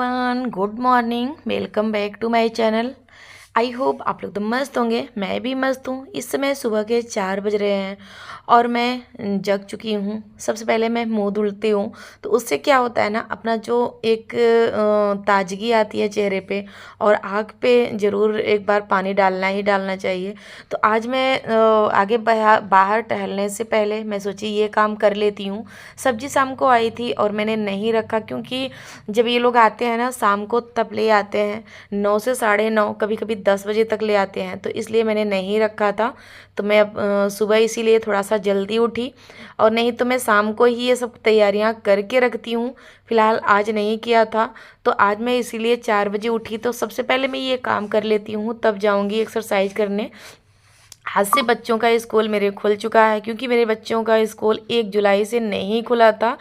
Everyone, good morning. Welcome back to my channel. I hope आप लोग तो मस्त होंगे, मैं भी मस्त हूँ। इस समय सुबह के 4 बज रहे हैं और मैं जग चुकी हूँ। सबसे पहले मैं मुंह धुलती हूँ, तो उससे क्या होता है ना, अपना जो एक ताजगी आती है चेहरे पे, और आँख पे ज़रूर एक बार पानी डालना ही डालना चाहिए। तो आज मैं आगे बाहर टहलने से पहले मैं सोची ये काम कर लेती हूँ। सब्जी शाम को आई थी और मैंने नहीं रखा, क्योंकि जब ये लोग आते हैं ना शाम को, तब ले आते हैं 9 से 9:30, कभी कभी 10 बजे तक ले आते हैं, तो इसलिए मैंने नहीं रखा था। तो मैं अब सुबह इसीलिए थोड़ा सा जल्दी उठी, और नहीं तो मैं शाम को ही ये सब तैयारियां करके रखती हूँ। फिलहाल आज नहीं किया था, तो आज मैं इसीलिए 4 बजे उठी। तो सबसे पहले मैं ये काम कर लेती हूँ, तब जाऊँगी एक्सरसाइज करने। आज से बच्चों का स्कूल मेरे खुल चुका है, क्योंकि मेरे बच्चों का स्कूल 1 जुलाई से नहीं खुला था।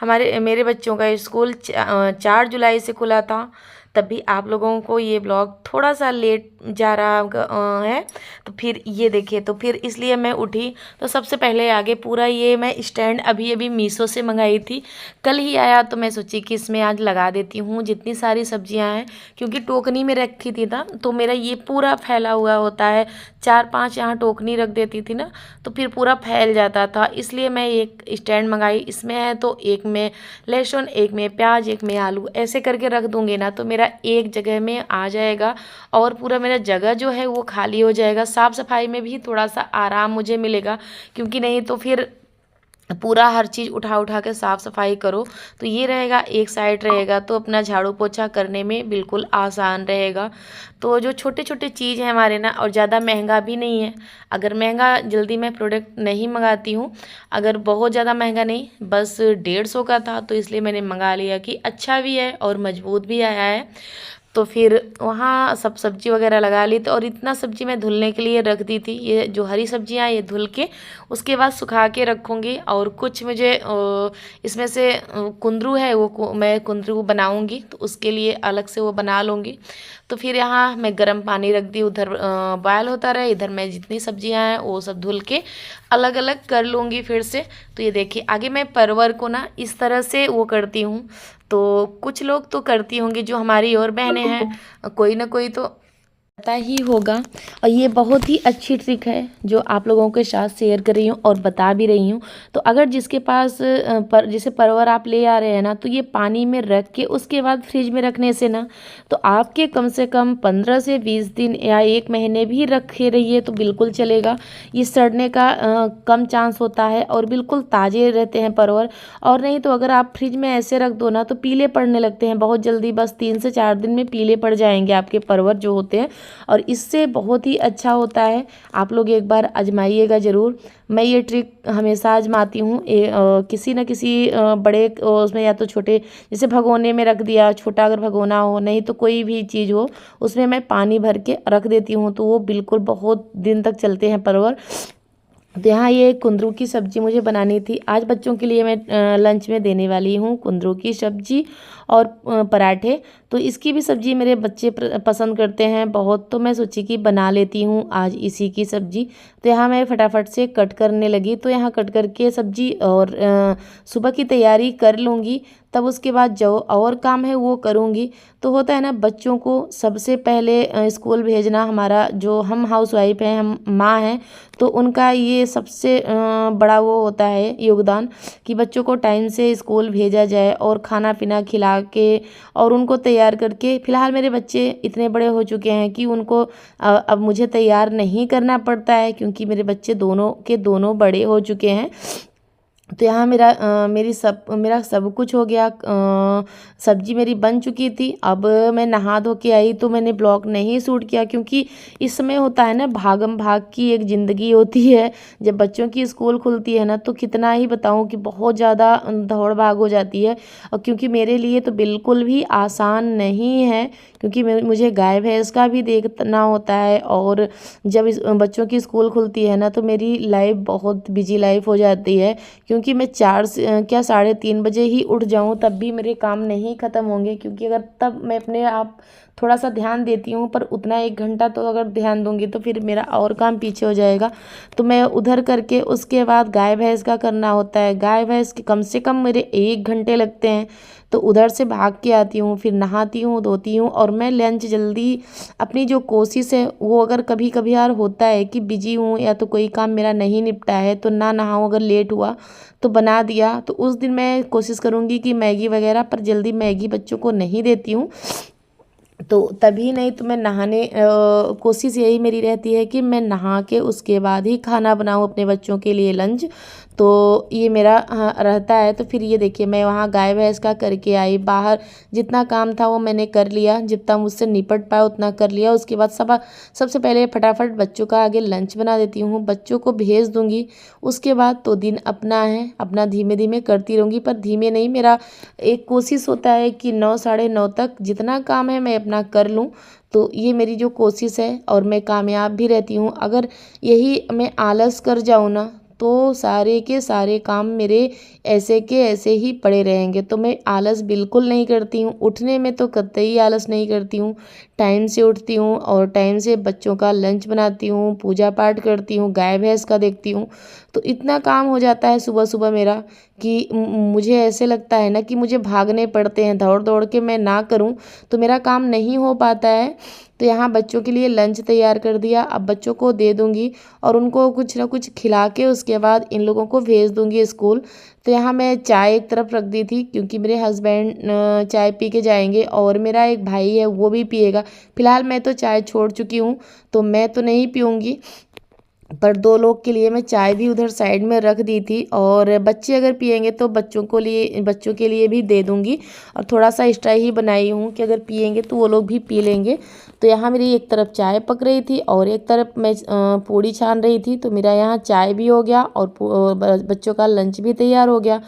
मेरे बच्चों का स्कूल 4 जुलाई से खुला था। तब भी आप लोगों को ये ब्लॉग थोड़ा सा लेट जा रहा है। तो फिर ये देखिए, तो फिर इसलिए मैं उठी। तो सबसे पहले आगे पूरा ये मैं स्टैंड अभी अभी मीशो से मंगाई थी, कल ही आया, तो मैं सोची कि इसमें आज लगा देती हूँ जितनी सारी सब्जियाँ हैं, क्योंकि टोकनी में रखी थी ना, तो मेरा ये पूरा फैला हुआ होता है। 4-5 यहाँ टोकनी रख देती थी ना, तो फिर पूरा फैल जाता था। इसलिए मैं एक स्टैंड मंगाई। इसमें है तो एक में लहसुन, एक में प्याज, एक में आलू, ऐसे करके रख दूँगी ना, तो मेरा एक जगह में आ जाएगा और पूरा मेरा जगह जो है वो खाली हो जाएगा। साफ़ सफाई में भी थोड़ा सा आराम मुझे मिलेगा, क्योंकि नहीं तो फिर पूरा हर चीज़ उठा उठा के साफ़ सफाई करो। तो ये रहेगा, एक साइड रहेगा, तो अपना झाड़ू पोछा करने में बिल्कुल आसान रहेगा। तो जो छोटे छोटे चीज़ हैं हमारे ना, और ज़्यादा महंगा भी नहीं है। अगर महंगा जल्दी मैं प्रोडक्ट नहीं मंगाती हूँ, अगर बहुत ज़्यादा महंगा नहीं, बस 150 का था, तो इसलिए मैंने मंगा लिया कि अच्छा भी है और मज़बूत भी आया है। तो फिर वहाँ सब सब्जी वगैरह लगा ली। तो और इतना सब्जी मैं धुलने के लिए रख दी थी। ये जो हरी सब्जियाँ, ये धुल के उसके बाद सुखा के रखूँगी। और कुछ मुझे इसमें से कुंदरू है, वो मैं कुंदरू बनाऊँगी, तो उसके लिए अलग से वो बना लूँगी। तो फिर यहाँ मैं गर्म पानी रख दी, उधर बॉयल होता रहे, इधर मैं जितनी सब्जियाँ हैं वो सब धुल के अलग अलग कर लूँगी फिर से। तो ये देखिए, आगे मैं परवर को ना इस तरह से वो करती हूँ। तो कुछ लोग तो करती होंगी, जो हमारी और बहनें हैं, कोई ना कोई तो पता ही होगा। और ये बहुत ही अच्छी ट्रिक है जो आप लोगों के साथ शेयर कर रही हूँ और बता भी रही हूँ। तो अगर जिसके पास जैसे परवर आप ले आ रहे हैं ना, तो ये पानी में रख के उसके बाद फ्रिज में रखने से ना, तो आपके कम से कम 15 से 20 दिन या 1 महीने भी रखे रहिए तो बिल्कुल चलेगा। ये सड़ने का कम चांस होता है और बिल्कुल ताज़े रहते हैं परवर। और नहीं तो अगर आप फ्रिज में ऐसे रख दो ना, तो पीले पड़ने लगते हैं बहुत जल्दी, बस 3 से 4 दिन में पीले पड़ जाएंगे आपके परवर जो होते हैं। और इससे बहुत ही अच्छा होता है, आप लोग एक बार आजमाइएगा ज़रूर। मैं ये ट्रिक हमेशा आजमाती हूँ। किसी न किसी बड़े उसमें, या तो छोटे जैसे भगोने में रख दिया, छोटा अगर भगोना हो, नहीं तो कोई भी चीज़ हो, उसमें मैं पानी भर के रख देती हूँ, तो वो बिल्कुल बहुत दिन तक चलते हैं परवर। तो यहाँ ये कुंदरू की सब्ज़ी मुझे बनानी थी। आज बच्चों के लिए मैं लंच में देने वाली हूँ कुंदरू की सब्ज़ी और पराठे। तो इसकी भी सब्ज़ी मेरे बच्चे पसंद करते हैं बहुत, तो मैं सोची कि बना लेती हूँ आज इसी की सब्ज़ी। तो यहाँ मैं फटाफट से कट करने लगी। तो यहाँ कट करके सब्ज़ी और सुबह की तैयारी कर लूँगी, तब उसके बाद जो और काम है वो करूँगी। तो होता है ना, बच्चों को सबसे पहले स्कूल भेजना, हमारा जो हम हाउसवाइफ हैं, हम माँ हैं, तो उनका ये सबसे बड़ा वो होता है योगदान, कि बच्चों को टाइम से स्कूल भेजा जाए और खाना पीना खिला के और उनको तैयार करके। फ़िलहाल मेरे बच्चे इतने बड़े हो चुके हैं कि उनको अब मुझे तैयार नहीं करना पड़ता है, क्योंकि मेरे बच्चे दोनों के दोनों बड़े हो चुके हैं। तो यहाँ मेरा सब कुछ हो गया। सब्जी मेरी बन चुकी थी। अब मैं नहा धो के आई, तो मैंने ब्लॉग नहीं शूट किया, क्योंकि इस समय होता है ना, भागम भाग की एक ज़िंदगी होती है। जब बच्चों की स्कूल खुलती है ना, तो कितना ही बताऊँ कि बहुत ज़्यादा दौड़ भाग हो जाती है। और क्योंकि मेरे लिए तो बिल्कुल भी आसान नहीं है, क्योंकि मुझे गाय भैंस का भी देखना होता है। और जब बच्चों की स्कूल खुलती है ना, तो मेरी लाइफ बहुत बिजी लाइफ हो जाती है, क्योंकि मैं 4 से क्या 3:30 बजे ही उठ जाऊं, तब भी मेरे काम नहीं ख़त्म होंगे। क्योंकि अगर तब मैं अपने आप थोड़ा सा ध्यान देती हूँ, पर उतना 1 घंटा तो अगर ध्यान दूँगी तो फिर मेरा और काम पीछे हो जाएगा। तो मैं उधर करके उसके बाद गाय भैंस का करना होता है। गाय भैंस के कम से कम मेरे 1 घंटे लगते हैं। तो उधर से भाग के आती हूँ, फिर नहाती हूँ, धोती हूँ, और मैं लंच जल्दी, अपनी जो कोशिश है वो, अगर कभी कभी यार होता है कि बिजी हूँ या तो कोई काम मेरा नहीं निपटा है तो ना नहाऊँ, अगर लेट हुआ तो बना दिया, तो उस दिन मैं कोशिश करूँगी कि मैगी वगैरह, पर जल्दी मैगी बच्चों को नहीं देती हूँ। तो तभी नहीं तो मैं नहाने कोशिश यही मेरी रहती है कि मैं नहा के उसके बाद ही खाना बनाऊँ अपने बच्चों के लिए लंच। तो ये मेरा रहता है। तो फिर ये देखिए, मैं वहाँ गाय भैंस का करके आई, बाहर जितना काम था वो मैंने कर लिया, जितना मुझसे निपट पाया उतना कर लिया। उसके बाद सबसे पहले फटाफट बच्चों का आगे लंच बना देती हूँ, बच्चों को भेज दूँगी। उसके बाद तो दिन अपना है, अपना धीमे धीमे करती रहूँगी, पर धीमे नहीं, मेरा एक कोशिश होता है कि 9 साढ़े 9 तक जितना काम है मैं अपना कर लूँ। तो ये मेरी जो कोशिश है, और मैं कामयाब भी रहती हूँ। अगर यही मैं आलस कर जाऊँ ना, तो सारे के सारे काम मेरे ऐसे के ऐसे ही पड़े रहेंगे। तो मैं आलस बिल्कुल नहीं करती हूँ, उठने में तो कतई आलस नहीं करती हूँ। टाइम से उठती हूँ और टाइम से बच्चों का लंच बनाती हूँ, पूजा पाठ करती हूँ, गाय भैंस का देखती हूँ। तो इतना काम हो जाता है सुबह सुबह मेरा कि मुझे ऐसे लगता है ना कि मुझे भागने पड़ते हैं, दौड़ दौड़ के मैं ना करूँ तो मेरा काम नहीं हो पाता है। तो यहाँ बच्चों के लिए लंच तैयार कर दिया, अब बच्चों को दे दूँगी और उनको कुछ ना कुछ खिला के उसके बाद इन लोगों को भेज दूँगी स्कूल। तो यहाँ मैं चाय एक तरफ रख दी थी, क्योंकि मेरे हस्बैंड चाय पी के जाएंगे और मेरा एक भाई है वो भी पिएगा। फिलहाल मैं तो चाय छोड़ चुकी हूँ, तो मैं तो नहीं पीऊँगी, पर 2 लोग के लिए मैं चाय भी उधर साइड में रख दी थी। और बच्चे अगर पिएंगे तो बच्चों के लिए भी दे दूँगी, और थोड़ा सा एक्स्ट्रा ही बनाई हूँ कि अगर पिएंगे तो वो लोग भी पी लेंगे। तो यहाँ मेरी एक तरफ चाय पक रही थी और एक तरफ मैं पूड़ी छान रही थी। तो मेरा यहाँ चाय भी हो गया और बच्चों का लंच भी तैयार हो गया।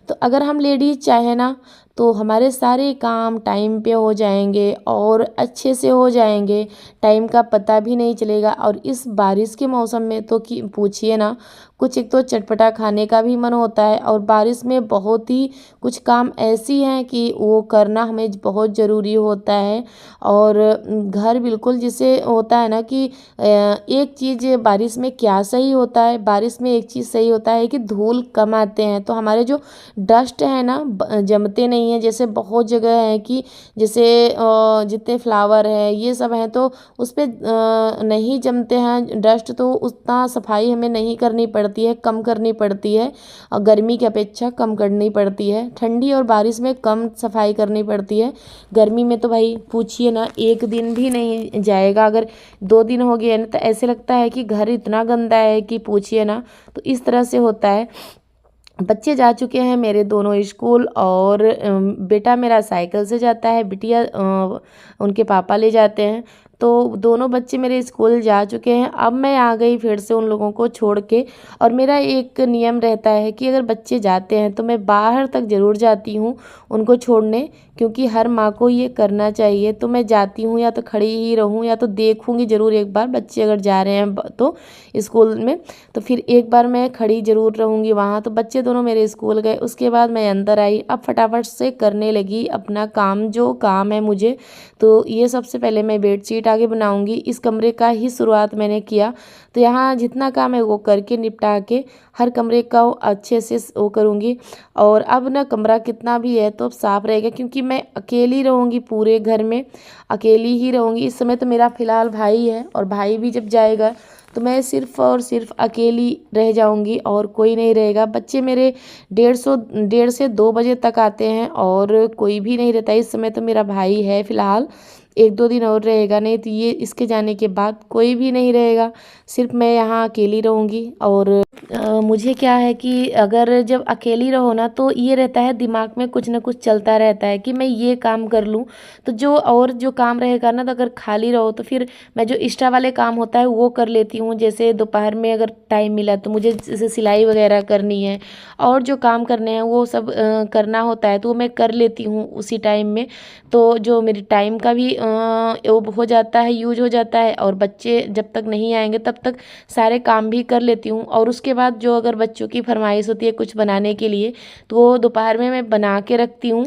तो अगर हम लेडीज़ चाहे ना, तो हमारे सारे काम टाइम पे हो जाएंगे और अच्छे से हो जाएंगे, टाइम का पता भी नहीं चलेगा। और इस बारिश के मौसम में तो कि पूछिए ना, कुछ एक तो चटपटा खाने का भी मन होता है, और बारिश में बहुत ही कुछ काम ऐसी हैं कि वो करना हमें बहुत ज़रूरी होता है। और घर बिल्कुल जिसे होता है ना कि एक चीज़ बारिश में क्या सही होता है, बारिश में एक चीज़ सही होता है कि धूल कम आते हैं, तो हमारे जो डस्ट है ना जमते नहीं हैं। जैसे बहुत जगह है कि जैसे जितने फ्लावर है ये सब हैं तो उस पर नहीं जमते हैं डस्ट, तो उतना सफाई हमें नहीं करनी पड़ती है, कम करनी पड़ती है, और गर्मी की अपेक्षा कम करनी पड़ती है। ठंडी और बारिश में कम सफाई करनी पड़ती है, गर्मी में तो भाई पूछिए ना, एक दिन भी नहीं जाएगा। अगर 2 दिन हो गए ना तो ऐसे लगता है कि घर इतना गंदा है कि पूछिए ना। तो इस तरह से होता है। बच्चे जा चुके हैं मेरे दोनों स्कूल, और बेटा मेरा साइकिल से जाता है, बिटिया उनके पापा ले जाते हैं। तो दोनों बच्चे मेरे स्कूल जा चुके हैं। अब मैं आ गई फिर से उन लोगों को छोड़ के। और मेरा एक नियम रहता है कि अगर बच्चे जाते हैं तो मैं बाहर तक ज़रूर जाती हूँ उनको छोड़ने, क्योंकि हर माँ को ये करना चाहिए। तो मैं जाती हूँ, या तो खड़ी ही रहूँ या तो देखूँगी ज़रूर एक बार, बच्चे अगर जा रहे हैं तो स्कूल में, तो फिर एक बार मैं खड़ी ज़रूर रहूँगी वहाँ। तो बच्चे दोनों मेरे स्कूल गए, उसके बाद मैं अंदर आई, अब फटाफट से करने लगी अपना काम, जो काम है मुझे। तो ये सबसे पहले मैं बेडशीट आगे बनाऊँगी, इस कमरे का ही शुरुआत मैंने किया। तो यहाँ जितना काम है वो करके निपटा के हर कमरे का वो अच्छे से वो करूँगी। और अब ना कमरा कितना भी है तो अब साफ़ रहेगा, क्योंकि मैं अकेली रहूँगी पूरे घर में, अकेली ही रहूँगी। इस समय तो मेरा फ़िलहाल भाई है, और भाई भी जब जाएगा तो मैं सिर्फ़ और सिर्फ अकेली रह जाऊंगी और कोई नहीं रहेगा। बच्चे मेरे 1:30 से 2 बजे तक आते हैं और कोई भी नहीं रहता। इस समय तो मेरा भाई है फ़िलहाल, 1-2 दिन और रहेगा, नहीं तो ये इसके जाने के बाद कोई भी नहीं रहेगा, सिर्फ मैं यहाँ अकेली रहूँगी। और मुझे क्या है कि अगर जब अकेली रहो ना तो ये रहता है दिमाग में कुछ ना कुछ चलता रहता है कि मैं ये काम कर लूँ। तो जो काम रहेगा ना, तो अगर खाली रहो तो फिर मैं जो एक्स्ट्रा वाले काम होता है वो कर लेती हूँ। जैसे दोपहर में अगर टाइम मिला तो मुझे जैसे सिलाई वगैरह करनी है और जो काम करने हैं वो सब करना होता है, तो वो मैं कर लेती हूँ उसी टाइम में। तो जो मेरी टाइम का भी वो हो जाता है, यूज हो जाता है, और बच्चे जब तक नहीं आएंगे तब तक सारे काम भी कर लेती हूँ। और उसके बाद जो अगर बच्चों की फरमाइश होती है कुछ बनाने के लिए, तो वो दोपहर में मैं बना के रखती हूँ।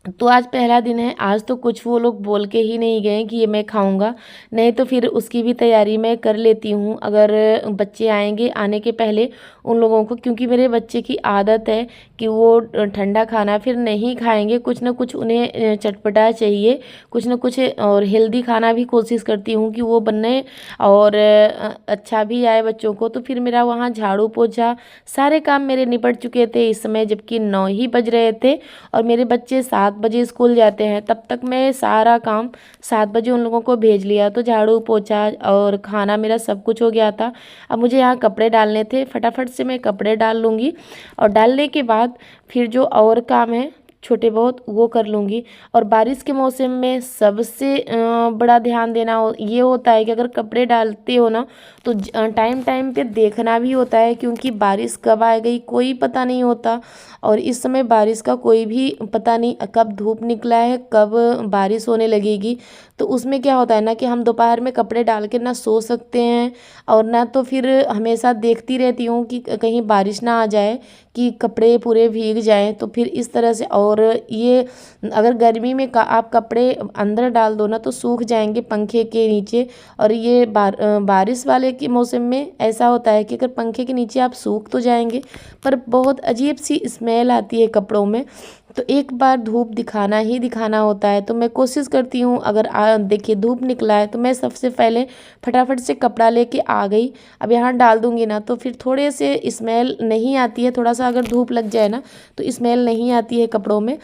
तो आज पहला दिन है। आज तो कुछ वो लोग बोल के ही नहीं गए कि ये मैं खाऊंगा, नहीं तो फिर उसकी भी तैयारी मैं कर लेती हूँ अगर बच्चे आएंगे आने के पहले उन लोगों को, क्योंकि मेरे बच्चे की आदत है कि वो ठंडा खाना फिर नहीं खाएंगे, कुछ ना कुछ उन्हें चटपटा चाहिए, कुछ ना कुछ। और हेल्दी खाना भी कोशिश करती हूँ कि वो बने और अच्छा भी आए बच्चों को। तो फिर मेरा वहाँ झाड़ू पोछा सारे काम मेरे निपट चुके थे इस समय, जबकि 9 ही बज रहे थे और मेरे बच्चे 7 बजे स्कूल जाते हैं। तब तक मैं सारा काम 7 बजे उन लोगों को भेज लिया, तो झाड़ू पोछा और खाना मेरा सब कुछ हो गया था। अब मुझे यहाँ कपड़े डालने थे, फटाफट से मैं कपड़े डाल लूँगी और डालने के बाद फिर जो और काम है छोटे बहुत वो कर लूँगी। और बारिश के मौसम में सबसे बड़ा ध्यान देना ये होता है कि अगर कपड़े डालते हो ना तो टाइम टाइम पे देखना भी होता है, क्योंकि बारिश कब आ गई कोई पता नहीं होता। और इस समय बारिश का कोई भी पता नहीं, कब धूप निकला है कब बारिश होने लगेगी। तो उसमें क्या होता है ना कि हम दोपहर में कपड़े डाल के ना सो सकते हैं और ना तो फिर हमेशा देखती रहती हूँ कि कहीं बारिश ना आ जाए कि कपड़े पूरे भीग जाएं। तो फिर इस तरह से, और ये अगर गर्मी में आप कपड़े अंदर डाल दो ना तो सूख जाएंगे पंखे के नीचे। और ये बारिश वाले के मौसम में ऐसा होता है कि अगर पंखे के नीचे आप सूख तो जाएंगे पर बहुत अजीब सी स्मेल आती है कपड़ों में। तो एक बार धूप दिखाना ही दिखाना होता है, तो मैं कोशिश करती हूँ अगर देखिए धूप निकला है तो मैं सबसे पहले फटाफट से कपड़ा लेके आ गई। अब यहाँ डाल दूँगी ना तो फिर थोड़े से स्मेल नहीं आती है, थोड़ा सा अगर धूप लग जाए ना तो स्मेल नहीं आती है कपड़ों में।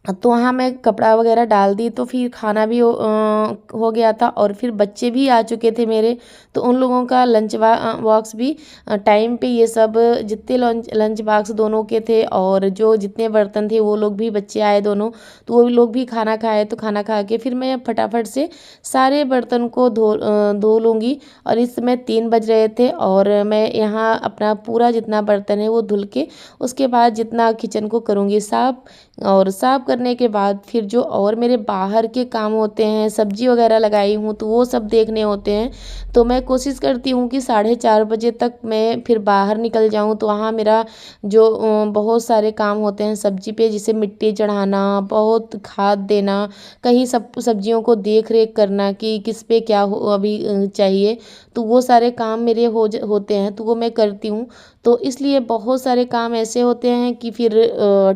तो वहाँ मैं कपड़ा वगैरह डाल दी, तो फिर खाना भी हो गया था और फिर बच्चे भी आ चुके थे मेरे। तो उन लोगों का लंच बॉक्स भी टाइम पे, ये सब जितने लंच बॉक्स दोनों के थे और जो जितने बर्तन थे वो लोग भी, बच्चे आए दोनों तो वो लोग भी खाना खाए। तो खाना खा के फिर मैं फटाफट से सारे बर्तन को धो लूँगी। और इस समय 3 बज रहे थे और मैं यहाँ अपना पूरा जितना बर्तन है वो धुल के उसके बाद जितना किचन को करूँगी साफ़। और साफ़ करने के बाद फिर जो और मेरे बाहर के काम होते हैं, सब्जी वगैरह लगाई हूँ तो वो सब देखने होते हैं। तो मैं कोशिश करती हूँ कि 4:30 बजे तक मैं फिर बाहर निकल जाऊँ। तो वहाँ मेरा जो बहुत सारे काम होते हैं सब्जी पे, जैसे मिट्टी चढ़ाना, बहुत खाद देना, कहीं सब सब्जियों को देख रेख करना कि किस पे क्या अभी चाहिए। तो वो सारे काम मेरे होते हैं तो वो मैं करती हूँ। तो इसलिए बहुत सारे काम ऐसे होते हैं कि फिर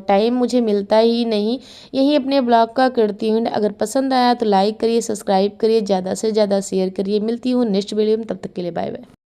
टाइम मुझे मिलता ही नहीं। यही अपने ब्लॉग का करती हूँ। अगर पसंद आया तो लाइक करिए, सब्सक्राइब करिए, ज़्यादा से ज़्यादा शेयर करिए। मिलती हूँ नेक्स्ट वीडियो में, तब तक के लिए बाय बाय।